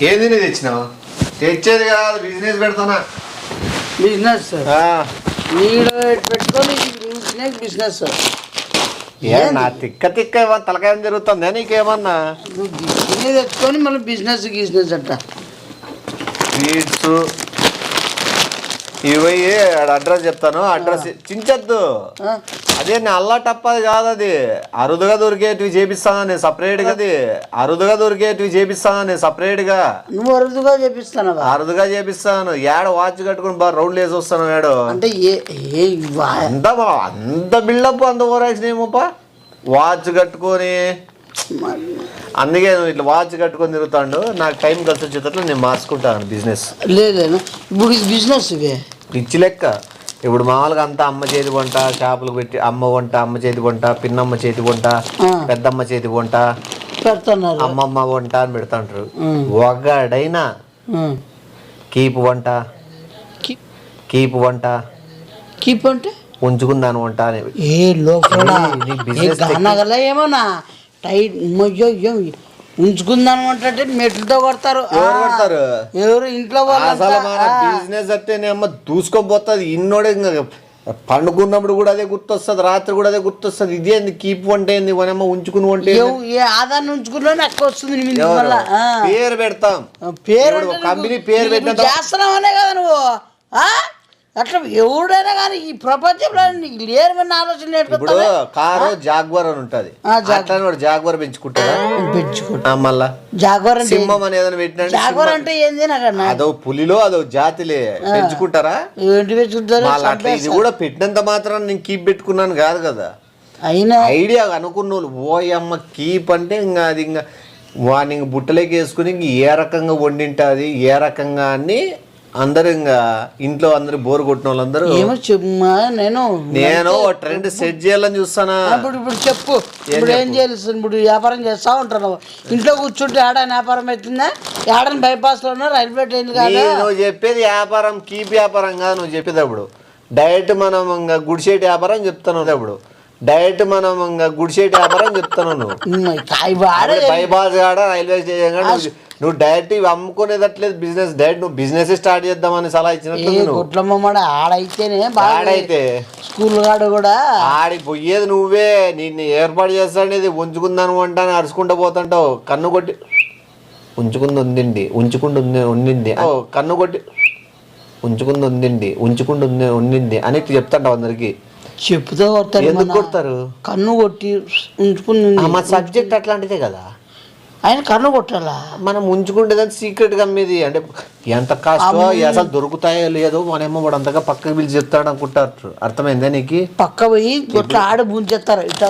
ఏంది నేను తెచ్చినావు? తెచ్చేది కాదు, బిజినెస్ పెడతానా. బిజినెస్ పెట్టుకొని బిజినెస్. నా తిక్క తిక్క తలకాయ జరుగుతుందా నీకేమన్నా? తెచ్చుకొని మళ్ళీ బిజినెస్ అంట. స్వీట్స్ ఇవి అడ్రస్ చెప్తాను, అడ్రస్ చించద్దు. అదే నేను అల్లా టప్పది కాదు, అది అరుదుగా దొరికేటివి చేపిస్తాను నేను సపరేట్గా. అది అరుదుగా దొరికేటివి చేపిస్తాను నేను సపరేట్గా. నువ్వు అరుదుగా చేపిస్తాను? అరుదుగా చేపిస్తాను. ఏడ వాచ్ కట్టుకుని బాగా రౌండ్లు వేసి వస్తాను. ఏడు అంటే అంత బిల్డప్ అంత ఓరాక్షన్ ఏమోపా. వాచ్ కట్టుకొని అందుకే నువ్వు ఇట్లా వాచ్ కట్టుకొని తిరుగుతాడు. నాకు టైం కలిసి వచ్చేటట్లు నేను మార్చుకుంటాను బిజినెస్. లేదు ఇప్పుడు బిజినెస్ ఇవే పిచ్చి లెక్క. ఇప్పుడు మామూలుగా అంతా అమ్మ చేతి వంట, షాపులు పెట్టి అమ్మ వంట, అమ్మ చేతి వంట, పిన్నమ్మ చేతి వంట, పెద్దమ్మ చేతి వంట పెడుతున్నారు, అమ్మమ్మ వంట అని పెడతాంటారు. ఒకడైనా కీపు వంట కీప్ అంటే ఉంచుకుందాను వంట అని ఏమన్నా టైట్ ఉంచుకుందాను అంటే మెట్లతో కొడతారు. ఎవరు ఇంట్లో బిజినెస్ అంటే అమ్మ దూసుకోపోతుంది. ఇన్నోడే పండుకున్నప్పుడు కూడా అదే గుర్తొస్తుంది, రాత్రి కూడా అదే గుర్తొస్తుంది. ఇదేంది కీప్ వంట ఏంది మనమ్మ ఉంచుకుని వంట ఆదాన్ని ఉంచుకున్నా ఎక్కువ వస్తుంది. పేరు పెడతాం, పేరు కంపెనీ పేరు పెట్టాం చేస్తున్నావు అనే కదా నువ్వు. అట్లా ఎవడైనా కానీ ఈ ప్రపంచంలో నీకు లేరమన్న ఆలోచన. ఇప్పుడు కారు జాగ్వర్ అని ఉంటది, జాగ్వర్ పెంచుకుంటారా? మళ్ళా జాగ్వర్ సింహం అని ఏదైనా పెట్టినా జాగ్వర్ అంటే ఏంది? అదో పులిలో అదో జాతిలే, పెంచుకుంటారా? ఏంటి పెంచుకుంటారు? అట్లా ఇది కూడా పెట్టినంత మాత్రం నేను కీప్ పెట్టుకున్నాను కాదు కదా. అయినా ఐడియా అనుకున్న వాళ్ళు ఓయమ్మ కీప్ అంటే ఇంకా అది ఇంకా వాడిని బుట్టలోకి వేసుకుని ఏ రకంగా వండింటుంది, ఏ రకంగా అని అందరు ఇంకా ఇంట్లో అందరు బోర్ కొట్టిన వాళ్ళందరూ నేను ట్రెండ్ సెట్ చేయాలని చూస్తానా. ఇప్పుడు చెప్పు, ఇప్పుడు ఏం చేయాలి? ఇప్పుడు వ్యాపారం చేస్తా ఉంటారు, ఇంట్లో కూర్చుంటే ఏడాది వ్యాపారం అవుతుందా? ఏడాది బైపాస్ లో రైల్వే ట్రైన్ కాదు. నువ్వు చెప్పేది వ్యాపారం కీప్ వ్యాపారం కాదు. నువ్వు చెప్పేది అప్పుడు డైరెక్ట్ మనం ఇంకా గుడిసేటి వ్యాపారం చెప్తాను. అప్పుడు డైరెక్ట్ మనం ఇంకా గుడిసేటి వ్యాపారం చెప్తాను. నువ్వు బైపాస్ కాడ రైల్వే స్టేషన్ కాడ నువ్వు డైరెక్ట్ ఇవి అమ్ముకునేదట్లేదు బిజినెస్. డైరెక్ట్ నువ్వు బిజినెస్ స్టార్ట్ చేద్దామని సలహా ఇచ్చినట్టు. ఆడైతే స్కూల్ కాడ కూడా ఆడి పోయేది నువ్వే. నిన్ను ఏర్పాటు చేస్తానేది ఉంచుకుందాను అంటాను, అరుచుకుంటూ పోతుంటావు. కన్ను కొట్టి ఉంచుకుంది ఉండింది కన్ను కొట్టి ఉండింది అని చెప్తాంటావు అందరికి. చెప్తూ ఎందుకు కొడతారు? కన్ను కొట్టి ఉంచుకుంది. మా సబ్జెక్ట్ అట్లాంటిదే కదా. ఆయన కన్ను కొట్టాలా? మనం ఉంచుకుంటేదని సీక్రెట్ గా అమ్మేది. అంటే ఎంత కాస్ట్ అసలు దొరుకుతాయో లేదో మనేమో వాడు అంతగా పక్కకి పిలిచి చెప్తాడు అనుకుంటారు. అర్థమైందా నీకు? పక్క పోయి ఇట్లా ఆడ ముంచేస్తారు. ఇట్లా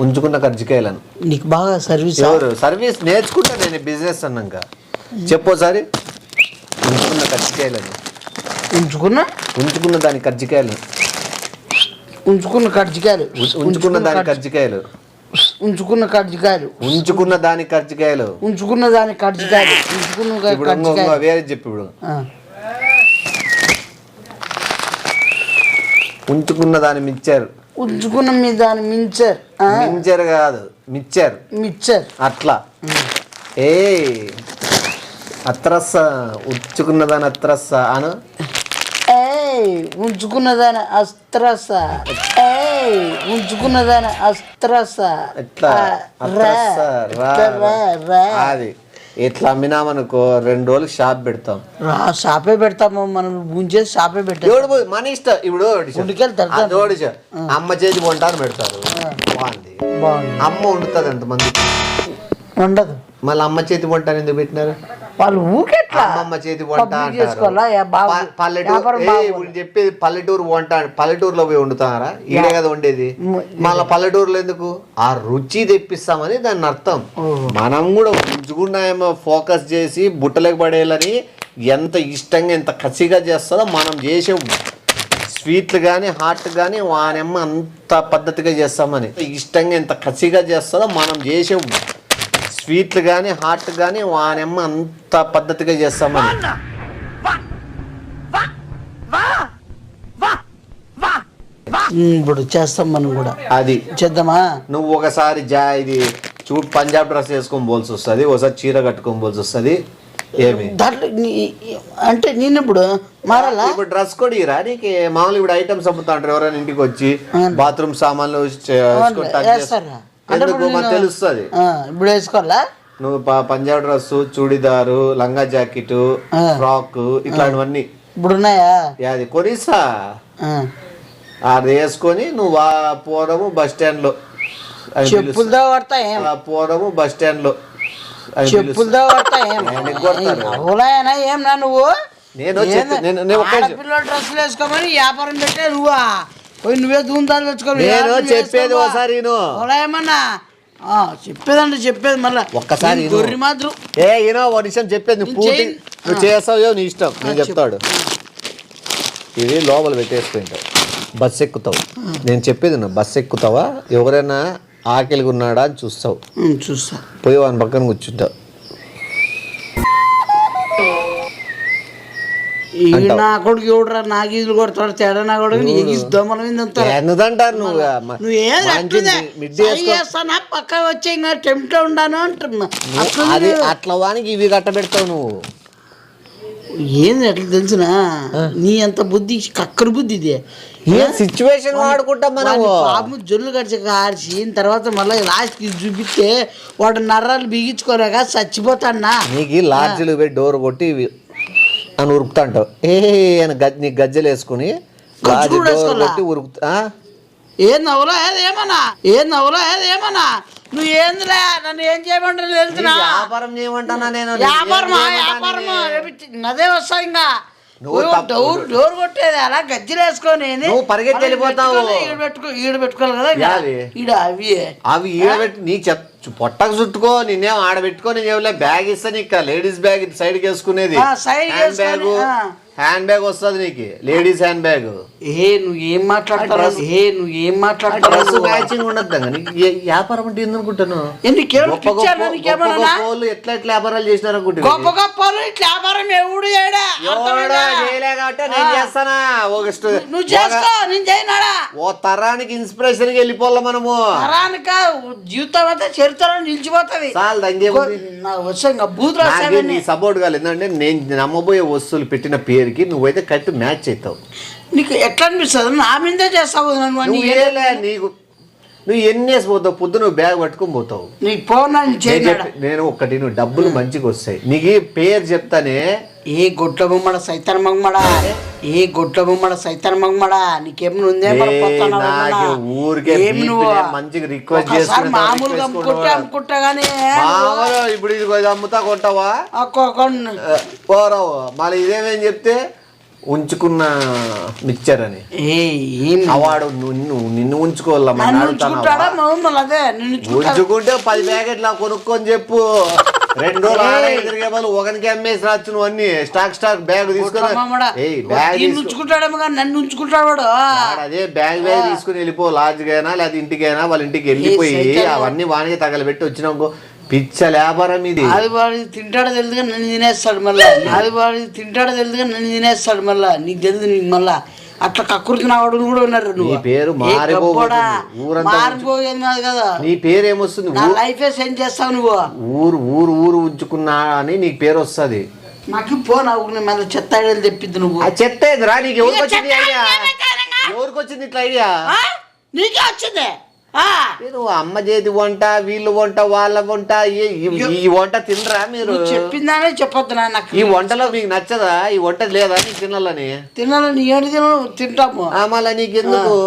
ఉంచుకున్న కర్జికాయలను నీకు బాగా సర్వీస్ నేర్చుకుంటా నేను బిజినెస్ అన్నాక. చెప్పోసారి ఉంచుకున్న కర్జికాయలను ఉంచుకున్న దాని కర్జికాయలు ఉంచుకున్న కర్జికాయలు ఉంచుకున్న దాని కర్జికాయలు ఉంచుకున్న కర్జికాయలు ఉంచుకున్న దాని కర్జికాయలు ఉంచుకున్న దాని కర్జికాయలు ఉంచుకున్న వేరే చెప్పి ఇప్పుడు ఉంచుకున్న దాని మిక్చర్ ఉంచుకున్న మీ దాని మించర్ కాదు మిక్చర్ అట్లా. ఏ అత్రస్స ఉంచుకున్న దాని అత్రస్స అను ఉంచుకున్నదాని అస్త్రస ఉంచుకున్నదాని అస్త్రస అది ఇట్లా అమ్మినామనుకో 2 రోజులు షాప్ పెడతాం. షాపే పెడతాము మనం. గుంజేసి షాపే పెట్టాం. మన ఇష్టం. ఇప్పుడు అమ్మ చేతి వంట అని పెడతారు. బాగుంది. అమ్మ వండుతుంది ఎంతమంది ఉండదు. మళ్ళీ అమ్మ చేతి వంట అని ఎందుకు పెట్టినారు? వాళ్ళు ఊకెట్లా అమ్మమ్మ చేతి వంట పల్లెటూరు చెప్పేది. పల్లెటూరు వంట పల్లెటూరులో పోయి వండుతారా? ఈడే కదా వండేది. మళ్ళీ పల్లెటూరులో ఎందుకు? ఆ రుచి తెప్పిస్తామని దాని అర్థం. మనం కూడా ఉంచుకున్నామో ఫోకస్ చేసి బుట్టలకు పడేయాలని ఎంత ఇష్టంగా ఎంత కసిగా చేస్తుందో మనం చేసే స్వీట్లు కానీ హాట్ కానీ వానమ్మ అంత పద్ధతిగా చేస్తామని ఇష్టంగా ఎంత కసిగా చేస్తుందో మనం చేసే స్వీట్లు కానీ హాట్ కానీ వానమ్మ అంత పద్ధతిగా చేస్తామని. ఇప్పుడు చేస్తాం మనం కూడా. అది చేద్దామా? నువ్వు ఒకసారి ఇది చూడు, పంజాబ్ డ్రెస్ వేసుకొని పోల్సి వస్తుంది, ఒకసారి చీర కట్టుకొని పోల్సి వస్తుంది. ఏమి దాంట్లో అంటే నేను ఇప్పుడు మారాలా? ఇప్పుడు డ్రెస్ కూడా ఇరా నీకు మామూలు ఇప్పుడు ఐటమ్స్ అమ్ముతా అంటారు ఎవరైనా ఇంటికి వచ్చి బాత్రూమ్ సామాన్లు ఎందుకు మాకు తెలుస్తుంది. ఇప్పుడు వేసుకోవాలా? నువ్వు పంజాబ్ డ్రెస్, చూడిదారు, లంగా జాకెట్, ఫ్రాక్ ఇట్లాంటివన్నీ ఇప్పుడు ఉన్నాయా? అది కొనిస్తా, అది వేసుకొని నువ్వు పోవడము బస్ స్టాండ్ లో, చెప్పులతో పడతా పోవడము బస్ స్టాండ్ లో, చెప్పులతో పడతా ఏం నా నువ్వు పిల్లల డ్రెస్సులు వేసుకోమని వ్యాపారం పెట్టే నువ్వా పోయి నువ్వే దూంతాలు తెచ్చుకోవాలి. చెప్పేది ఒకసారి ఏమన్నా చెప్పేదంటే చెప్పేది మళ్ళీ ఒక్కసారి గొర్రె మాత్రం ఒక విషయం చెప్పేది నువ్వు చేస్తావు నీ ఇష్టం, నేను చెప్తాడు. ఇది లోపల పెట్టేసుకుంటావు, బస్సు ఎక్కుతావు. నేను చెప్పేది నువ్వు బస్సు ఎక్కుతావా, ఎవరైనా ఆకలిగా ఉన్నాడా అని చూస్తావు, చూస్తా పోయి వాని పక్కన కూర్చుంటావు. నా కొడుకు ఎవడరా నాగీజులు కొడతాడు తేడా నా కొడుకు ఎందుకంటారు చేస్తానా పక్క వచ్చి ఇంకా టెంప్ట్ ఉండాను అంటున్నా. అది అట్లా వానికి ఇవి కట్టబెడతావు నువ్వు. ఏంది అట్లా తెలిసిన నీ అంత బుద్ధి కక్కరు బుద్ధి ఇదే. సిచ్యువేషన్ వాడుకుంటాం మనం. పాపం జొల్లు కార్చి తర్వాత మళ్ళీ లాస్ట్ చూపిస్తే వాడు నర్రాలు బిగించుకోలేక చచ్చిపోతాన్నా. నీకు లాడ్జీలు పెట్టి డోర్ కొట్టి అని ఉరుకుతాంటావు. నీకు గజ్జలు వేసుకుని డోర్ కొట్టి ఉరుకుతా. ఏం నవ్వులా ఏమన్నా నువ్వు ఏందిలే నన్ను ఏం చేయమంటారు తెలుసునా? వ్యాపారం చేయమంటానా నేను? అదే వస్తా ఇంకా డోర్ కొట్టేది అలా గజ్జలు వేసుకొని పరిగెత్తి వెళ్ళిపోతావు. ఈడ పెట్టుకోవాలి కదా ఈడ అవి ఈడబెట్టి నీ పొట్టకు చుట్టుకో, నిన్నేం ఆడబెట్టుకో. నేను బ్యాగ్ ఇస్తా నీకు, లేడీస్ బ్యాగ్ సైడ్కి వేసుకునేది, హ్యాండ్ బ్యాగ్ వస్తుంది నీకు, లేడీస్ హ్యాండ్ బ్యాగ్. నువ్వేం మాట్లాడతావు మ్యాచింగ్ ఉండద్దా నీకు? వ్యాపారం అంటే ఏందనుకుంటాను? ఎట్లా ఎట్లా వ్యాపారాలు చేసినారు అనుకుంటున్నా? ఓ తరానికి ఇన్స్పిరేషన్ గా వెళ్ళిపోవాల మనము. జీవితం అంతా చరిత్రలో నిలిచిపోతుంది. సపోర్ట్ కాలేదు ఎందుకంటే నేను నమ్మబోయే వస్తువులు పెట్టిన పేరుకి నువ్వైతే కరెక్ట్ మ్యాచ్ అవుతావు. నీకు ఎట్లా అనిపిస్తుంది? నా మీదే చేస్తావు. నీకు నువ్వు ఎన్ని వేసి పోతావు, పొద్దు నువ్వు బ్యాగ్ పట్టుకొని పోతావు. నేను ఒక్కటి, నువ్వు డబ్బులు మంచిగా వస్తాయి. నీకు పేరు చెప్తానే, ఏ గొడ్ల బొమ్మడ సైతాన్ మగమడా నీకేమన్నా ఉందే? ఊరికే మంచిగా రిక్వెస్ట్ చేస్తా మామూలుగా అమ్ముకుంటా గానీ ఇప్పుడు ఇది అమ్ముతా కొంటావా పోరావు. మళ్ళీ ఇదేమేం చెప్తే ఉంచుకున్న మిక్చర్ అని అవాడు నిన్ను ఉంచుకోవాలా? ఉంచుకుంటే 10 ప్యాకెట్లు కొనుక్కొని చెప్పు. 2 రోజులు ఆడ ఎదురుగే వాళ్ళు ఒకరికి అమ్మేసి రాచ్చు. నువ్వు అన్ని స్టాక్ బ్యాగ్ తీసుకుని నన్ను ఉంచుకుంటాడు. అదే బ్యాగ్ తీసుకుని వెళ్ళిపో, లాడ్జ్కైనా లేదా ఇంటికైనా వాళ్ళ ఇంటికి వెళ్ళిపోయి అవన్నీ వానికి తగలబెట్టి వచ్చినాకో పిచ్చ వ్యాపారం ఇది. అది వాడు తింటాడో తెలుదుగా నన్ను తినేస్తాడు మళ్ళా. నీకు తెలుసు నీకు మళ్ళా అట్లా కక్కుర్తి నావాడు కూడా ఉన్నారు. నీ పేరు మారిపోయేది కాదు కదా. నీ పేరు ఏమొస్తుంది? నా లైఫే సెండ్ చేస్తావు నువ్వు. ఊరు ఉంచుకున్నా అని నీకు పేరు వస్తుంది. నాకు మళ్ళీ చెత్త ఐడియాలు తెప్పిద్దు నువ్వు. చెత్త రా నీకు ఎవరికి వచ్చింది ఇట్లా ఐడియా? నీకే వచ్చింది. మీరు అమ్మ చేతి వంట, వీళ్ళు వంట, వాళ్ళ వంట, ఈ వంట తినరా మీరు? చెప్పిందానే చెప్పొద్దు నాకు. ఈ వంటలో మీకు నచ్చదా? ఈ వంట లేదా నీకు తినాలని? ఏడు తింటాము. మళ్ళీ నీకెందుకు?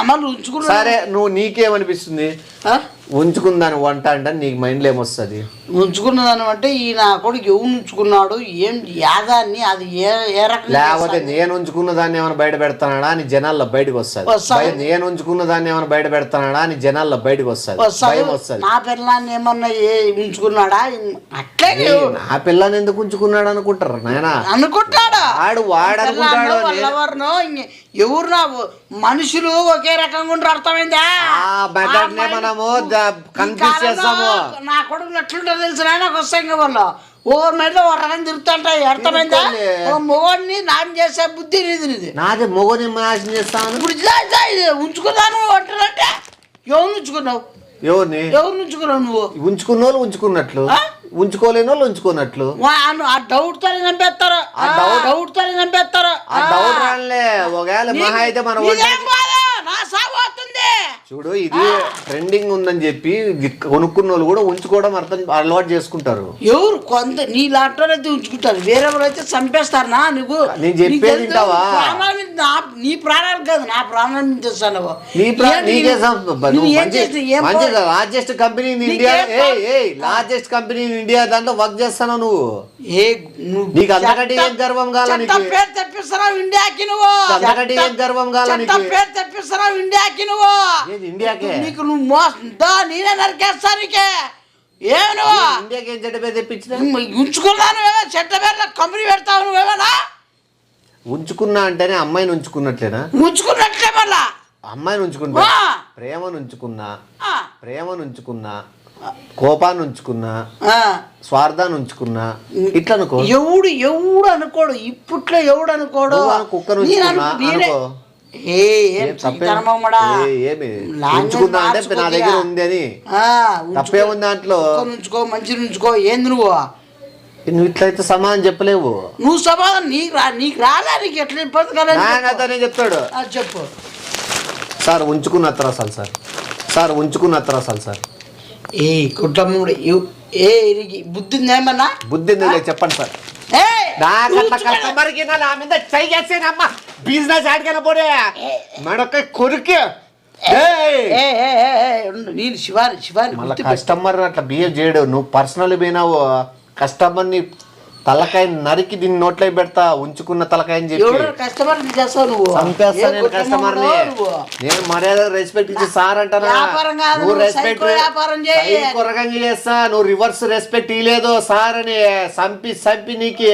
అమలు ఉంచుకున్నా. సరే నువ్వు నీకేమనిపిస్తుంది? ఉంచుకుందాని వంట అంటే నీకు మైండ్లో ఏమొస్తుంది? ఉంచుకున్నదాని అంటే ఈ నా కొడుకు ఎవరు ఉంచుకున్నాడు ఏం యాదాన్ని అది ఏ రకం? లేకపోతే నేను ఉంచుకున్న దాన్ని ఏమైనా బయట పెడతానా అని జనాల్లో బయటకు వస్తుంది. నేను ఉంచుకున్న దాన్ని ఏమైనా బయట పెడతానా అని జనాల్లో బయటకు వస్తుంది. నా పిల్లాన్ని ఏమన్నా ఉంచుకున్నాడా? అట్లే నా పిల్లని ఎందుకు ఉంచుకున్నాడు అనుకుంటారు నాయన? అనుకుంటాడు వాడు అనుకుంటాడు. ఎవరు నా మనుషులు ఒకే రకంగా ఉంటారు. అర్థమైందా? మనము కన్ఫ్యూజ్ చేస్తాము. నా కొడుకులు ఎట్లుంటారు తెలుసు నాకు వస్తాయి వాళ్ళు ఓవర్ నైట్ లో ఒక రకం తిరుగుతుంటా అర్థమైందా? ఒక మొగోడిని నాశనం చేసే బుద్ధి నీది. నాది మొగని నాశనం చేస్తాను. ఇప్పుడు ఉంచుకున్నాను అంటారంటే ఎవరు ఉంచుకున్నావు? ఎవరిని ఉంచుకున్నావు నువ్వు? ఉంచుకున్న వాళ్ళు ఉంచుకున్నట్లు, ఉంచుకోలేని వాళ్ళు ఉంచుకున్నట్లు. ఆ డౌట్ తోనే చంపేస్తారు, డౌట్ తోనే చంపేస్తారు. ఆ డౌట్ రాలే. ఒకవేళ మహా అయితే మనం నా సాగు అవుతుంది. చూడు, ఇది ట్రెండింగ్ ఉందని చెప్పి కొనుక్కున్న వాళ్ళు కూడా ఉంచుకోవడం అలవాటు చేసుకుంటారు. ఎవరు కొంత నీ లాంటి ఉంచుకుంటారు, వేరే వాళ్ళు అయితే చంపేస్తారు. నా నువ్వు నేను చెప్పేది వింటావా? నీ ప్రాణాలు కాదు, నా ప్రాణాలు తెస్తాను. Largest company in India, largest company in India దాంట్లో వర్క్ చేస్తాను నువ్వు. నీకు అంతకంటే ఏం గర్వం కావాలి? పేరు తెప్పిస్తున్నావు ఇండియాకి నువ్వు. అంతకంటే ఏం గర్వం కావాలి? పేరు తెప్పిస్తున్నావు ఇండియాకి నువ్వు. ఇండియాకే నీకు నువ్వు మోసంతా నేనే నరికేస్తానికే. ఏమి నువ్వు ఇండియాకి ఏం చెడ్డ పేరు తెప్పించిన? ఉంచుకున్నాను చెడ్డ పేర్ల కంపెనీ పెడతావు నువ్వేమన్నా? ఉంచుకున్నా అంటేనే అమ్మాయిని ఉంచుకున్నట్లేనా? ఉంచుకున్నట్లే మళ్ళా అమ్మాయిని ఉంచుకున్నా, ప్రేమను ఉంచుకున్నా, ప్రేమను ఉంచుకున్నా, కోపాన్ని ఉంచుకున్నా, స్వార్థాన్ని ఉంచుకున్నా, ఇట్లా అనుకో. ఎవడు అనుకోడు ఇప్పట్లో, ఎవడు అనుకోడు. కుక్కను ఉంచుకున్నా అనుకో. ఉంచుకున్నా అంటే నా దగ్గర ఉంది అని తప్పేముంది దాంట్లో? ఉంచుకో, మంచి ఉంచుకో. ఏంది నువ్వు ఇట్లయితే సమాధానం చెప్పలేవు. నువ్వు సమాధానం నీకు రాలే, నీకు ఎట్లా ఇబ్బంది కాలేదు చెప్తాడు. చెప్పు సార్ ఉంచుకున్న అత్తరాసాలు సార్, సార్ ఉంచుకున్న అత్తరాసాలు సార్. ఏ కుటుంబం బుద్ధి ఉందేమన్నా? బుద్ధి ఉంది చెప్పండి సార్. కస్టమర్కి నా మీద ట్రై చేసేనమ్మా, బిజినెస్ ఆడికైనా పోడే మెడొక్క కొరికే. నేను శివాని మళ్ళీ కస్టమర్ అట్లా బిహేవ్ చేయడు. నువ్వు పర్సనల్ పోయినావు, కస్టమర్ని తలకాయ నరికి దీన్ని నోట్లో పెడతా, ఉంచుకున్న తలకాయని చెప్పి చంపేస్తా నేను కస్టమర్ని. నేను మర్యాద రెస్పెక్ట్ ఇచ్చి సార్ అంటానా? నువ్వు రెస్పెక్ట్ కొరగంగా చేస్తా, నువ్వు రివర్స్ రెస్పెక్ట్ ఇవ్వలేదు సార్ అని చంపి నీకి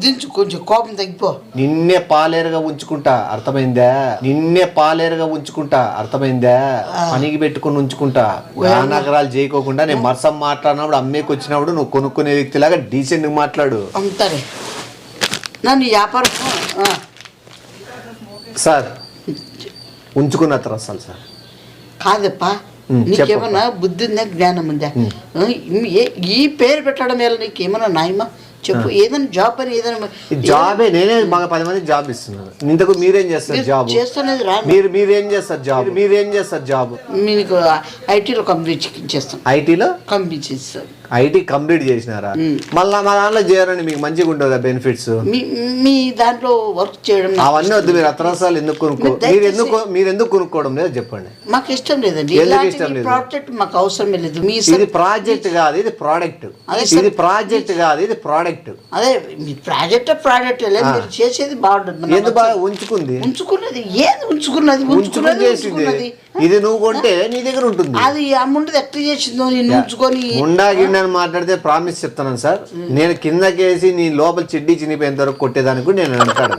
దించు, కొంచెం కోపం తగ్గిపో. నిన్నే పాలేరుగా ఉంచుకుంటా, అర్థమైందా? నిన్నే పాలేరుగా ఉంచుకుంటా, అర్థమైందా? పనికి పెట్టుకుని ఉంచుకుంటా, నగరాలు చేయకోకుండా. నేను మరసం మాట్లాడినప్పుడు అమ్మేకి వచ్చినప్పుడు నువ్వు కొనుక్కునే వ్యక్తిలాగా డీసెంట్ మాట్లాడు. అంటారే నన్ను వ్యాపారం సార్ ఉంచుకున్న అసలు సార్ కాదప్పా. నీకేమన్నా బుద్ధి ఉందా, జ్ఞానం ఉందా? ఈ పేరు పెట్టడం వల్ల నీకేమన్నా న్యాయమా చెప్పు? ఏదైనా జాబ్ అని ఏదైనా జాబే, నేనే బాగా 10 మంది జాబ్ ఇస్తున్నాను. ఇంతకు మీరేం చేస్తారు జాబ్? చేస్తున్నది రా. మీరేం చేస్తారు జాబ్? మీరేం చేస్తారు జాబ్? మీకు ఐటీలో కంప్లీట్ చేస్తాను. ఐటీలో కంప్లీట్ చేస్తాను. ఐటీ కంప్లీట్ చేసినారా? మళ్ళీ మా దాంట్లో చేయాలని మీకు మంచిగా ఉంటుందా బెనిఫిట్స్? మీ దాంట్లో వర్క్ చేయడం అవన్నీ వద్దు. మీరు అత్రసాలు ఎందుకు మీరు ఎందుకు కొనుక్కోవడం లేదు చెప్పండి. మాకు ఇష్టం లేదండి, ఎందుకు ఇష్టం లేదు? ప్రాజెక్ట్ మాకు అవసరం లేదు. ఇది ప్రాజెక్ట్ కాదు, ఇది ప్రోడక్ట్. ఇది ప్రాజెక్ట్ కాదు, ఇది ప్రోడక్ట్. అదే మీ ప్రాజెక్ట్ మీరు చేసేది బాగుంటుంది. ఎందుకు బాగా ఉంచుకున్నది ఏది ఉంచుకున్నది ఇది నువ్వు కొంటే నీ దగ్గర ఉంటుంది. అది అమ్ముండదు ఎట్లా చేసిందో నేను ఉంచుకొని ఉండా గిన్నె మాట్లాడితే ప్రామిస్ చెప్తాను సార్, నేను కిందకేసి నీ లోపల చెడ్డీ చినిపోయేంత వరకు కొట్టేదానికి కూడా నేను అంటాను.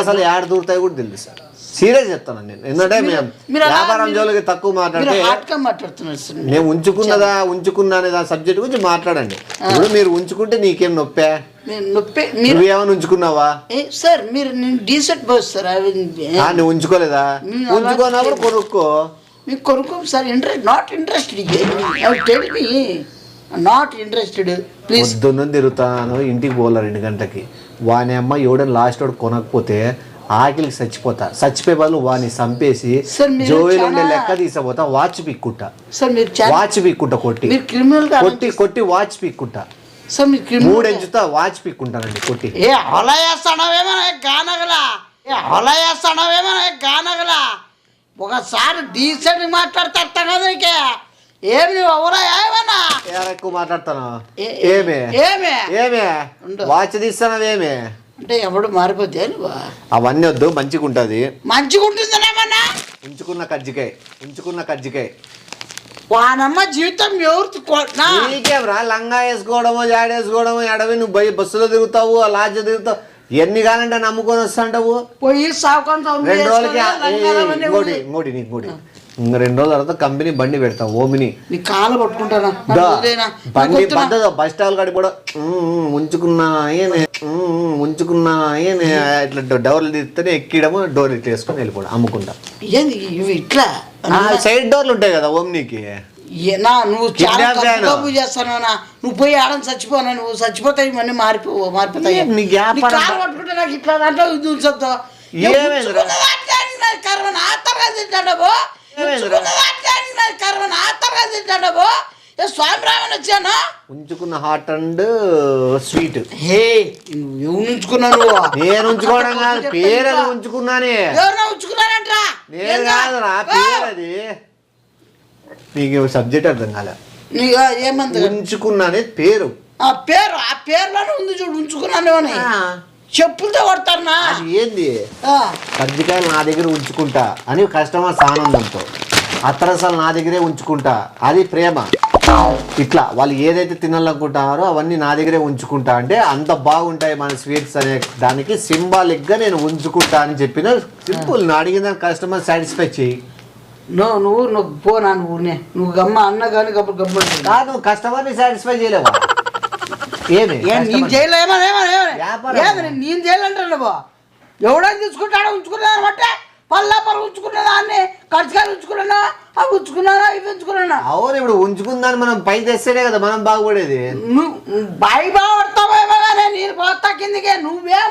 అసలు ఏడ దూరుతాయి కూడా తెలుసు సార్. సీరియస్ చెప్తాను నేను. ఎందుకంటే మేము వ్యాపారం జోలికి తక్కువ మాట్లాడితే నేను ఉంచుకున్నా అనే దాని సబ్జెక్ట్ గురించి మాట్లాడండి. ఇప్పుడు మీరు ఉంచుకుంటే నీకేం నొప్పే? నువ్వేమని ఉంచుకున్నావా సార్? మీరు డీసెంట్ బాస్ సార్. నువ్వు ఉంచుకోలేదా? ఉంచుకున్నప్పుడు కొనుక్కో. మీకు కొనుక్కో sir. Not interested. Not interested please. పొద్దున్న తిరుగుతాను, ఇంటికి పోలే 2 గంటలకి. వాని అమ్మ ఎవడని లాస్ట్ వాడు కొనకపోతే ఆకిలికి చచ్చిపోయే బదులు వాడిని చంపేసి జోయిలు ఉండే లెక్క తీసపోతా, వాచ్ పిక్కుంటా. వాచ్ పిక్కుంటా, కొట్టి వాచ్ పిక్కుంటా. 3 ఎంచుతా వాచ్ పిక్కుంటానండి కొట్టి. అలా చేస్తానవేమో ఒకసారి డీసెంట్ మాట్లాడతా కదా నీకే. ఏమి నువ్వు అవరా ఏమన్నా ఎక్కువ మాట్లాడతాను? ఏమే వాచ్ తీస్తానవేమే అంటే ఎవడు మారిపోతే అవన్నీ వద్దు. మంచిగా ఉంటుంది. మంచిగా ఉంటుందనేమన్నా? ఉంచుకున్న కజ్జికాయ వానమ్మ జీవితం నీకేమరా? లంగా వేసుకోవడమో జాడేసుకోవడమో ఎడవి నువ్వు బస్సులో తిరుగుతావు, లాడ్జ్ తిరుగుతావు, ఎన్ని కాలంటే నమ్ముకొని వస్తాంటావు. పోయి 2 రోజులకి ఇంకోటి ఇంకా 2 రోజుల తర్వాత కంపెనీ బండి పెడతా ఓమిని నీ కాలు పట్టుకుంటానా బండి పద్ధతి బస్ స్టాల్ కాడి కూడా ఉంచుకున్నా ఇట్లా డోర్లు తీస్తేనే ఎక్కిడము డోర్ ఇట్లా వేసుకొని వెళ్ళిపోవడం అమ్ముకుంటా. ఏంది ఇవి ఇట్లా సైడ్ డోర్లు ఉంటాయి కదా ఓమ్నీకి. నువ్వు చాలా తప్పు చేస్తాను. నువ్వు పోయి ఆడని చచ్చిపోనా, నువ్వు చచ్చిపోతాయి ఇవన్నీ మారిపోతాయి. కాలు పట్టుకుంటే నాకు ఇట్లా దాంట్లో ఉంచొద్దు. స్వామి రామని వచ్చాను ఉంచుకున్న హాట్ అండ్ స్వీట్. హే నువ్వు ఉంచుకున్నావు. నేను ఉంచుకోవడం కాదు, పేరు అది ఉంచుకున్నానే. ఎవరన్నా ఉంచుకున్నారంటరా? నేను కాదురా, పేరు అది. నీకు సబ్జెక్ట్ అర్థం కాలే. ఏమంది ఉంచుకున్నానే పేరు. ఆ పేరులోనే ఉంది చూడు ఉంచుకున్నాను అని. చెప్పులతో కొడతారనా? అది ఏంది? కజ్జికాయలు నా దగ్గర ఉంచుకుంటా అని కస్టమర్స్ ఆనందంతో, అత్తరసాలు నా దగ్గరే ఉంచుకుంటా అది ప్రేమ. ఇట్లా వాళ్ళు ఏదైతే తినాలనుకుంటున్నారో అవన్నీ నా దగ్గరే ఉంచుకుంటా అంటే అంత బాగుంటాయి మన స్వీట్స్ అనే దానికి సింబాలిక్ గా నేను ఉంచుకుంటా అని చెప్పిన. సింపుల్. నా అడిగిన కస్టమర్ సాటిస్ఫై చేయి. నువ్వు పోనా నువ్వు గమ్మ అన్న కానీ గమ్మ కాదు, కస్టమర్ని సాటిస్ఫై చేయలేవా? ఏమి నేను చేయాలంటాను బా. ఎవడైనా తీసుకుంటాడో ఉంచుకున్నాను అంటే పళ్ళు ఉంచుకున్నా దాన్ని, కజ్జికాయలు ఉంచుకున్నా, అవి ఉంచుకున్నానా, ఇవి ఉంచుకున్నా. అవును, ఇప్పుడు ఉంచుకుందాన్ని మనం పై తెస్తేనే కదా మనం బాగుపడేది. నువ్వు బాగుపడతావేమో కానీ నేను పోతా కిందికే. నువ్వేం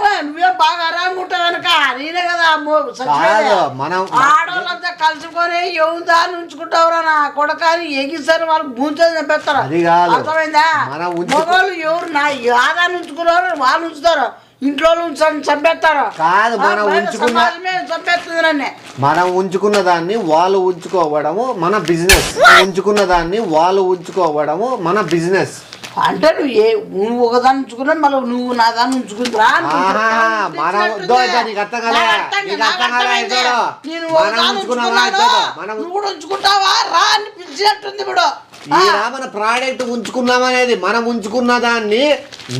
బాగా ఆరాంగా ఉంటావు కనుక నేనే కదా మనం ఆడవాళ్ళంతా కలుసుకొని ఎవరు దాన్ని ఉంచుకుంటావురా నా కొడకాని ఎగిస్తారు వాళ్ళు భూంచని చంపేస్తారు. అర్థమైందా? మగవాళ్ళు ఎవరు నా ఆదాన్ని ఉంచుకున్నారు వాళ్ళు ఉంచుతారు, ఇంట్లో చంపేస్తారు. కాదు, మనం ఉంచుకున్న దాన్ని వాళ్ళు ఉంచుకోవడము మన బిజినెస్. ఉంచుకున్న దాన్ని వాళ్ళు ఉంచుకోవడము మన బిజినెస్. అంటే నువ్వు ఒకదాన్ని ఉంచుకున్నా మళ్ళీ నువ్వు నా దాన్ని ఉంచుకుంటురా. నువ్వు కూడా ఉంచుకుంటావా రా అని పిలిచినట్టుంది ఇప్పుడు. మన ప్రోడక్ట్ ఉంచుకున్నామనేది. మనం ఉంచుకున్న దాన్ని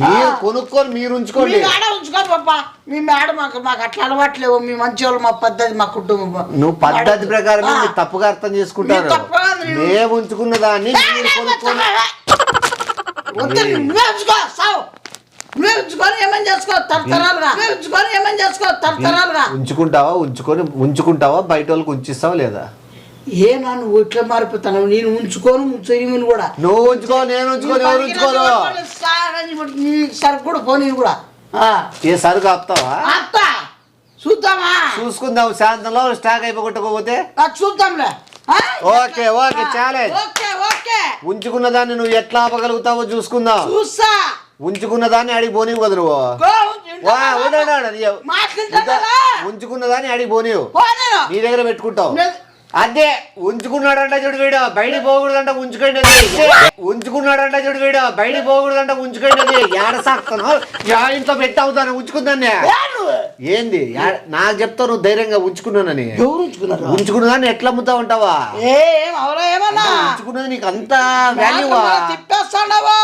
మీరు కొనుక్కొని మీరు ఉంచుకోండి. ఉంచుకో పాప. మీ మేడం మాకు అట్లా అలవాట్లేవు. మీ మంచి వాళ్ళు, మా పద్ధతి, మా కుటుంబం. నువ్వు పద్ధతి ప్రకారం తప్పుగా అర్థం చేసుకుంటారు. మేము ఉంచుకున్న దాన్ని మీరు కొనుక్కొని నువ్వే ఉంచుకో సావు. నువ్వే ఉంచుకొని ఏమని చేసుకో తరతరాలుగా. ఉంచుకుంటావా బయట వాళ్ళకి ఉంచిస్తావా లేదా? ఏనా నువ్వు ఇట్లా మారిపోతాను. నేను ఉంచుకోను కూడా. నువ్వు ఉంచుకో, నేను ఉంచుకోను, ఎవరు ఉంచుకోను. సరుకు కూడా పో. నేను కూడా ఏ సరుకు ఆపుతావా? చూద్దామా? చూసుకుందాం. శాంతంలో స్టాక్ అయిపోగొట్టకపోతే చూద్దాంలే. ఓకే చాలే. ఉంచుకున్న దాన్ని నువ్వు ఎట్లా ఆపగలుగుతావో చూసుకుందాం. చూస్తా. ఉంచుకున్న దాన్ని అడిగి పోనీవు కదా నువ్వు. ఉంచుకున్న దాన్ని అడిగి పోనీవు, నీ దగ్గర పెట్టుకుంటావు. అదే ఉంచుకున్నాడంట చూడు వీడు, బయటికి పోకూడదంట ఉంచుకోండి. ఉంచుకున్నాడంట చూడు వీడు, బయటికి పోకూడదంట ఉంచుకోండి. ఏడ సాగుతాను ఇంట్లో పెట్టి అవుతాను ఉంచుకుందాన్ని. ఏంది నాకు చెప్తావు నువ్వు ధైర్యంగా ఉంచుకున్నానని? ఉంచుకున్నదాన్ని ఎట్లా అమ్ముతా ఉంటావా? ఉంచుకున్నది నీకు అంత వాల్యూవా? తిప్పేస్తావా?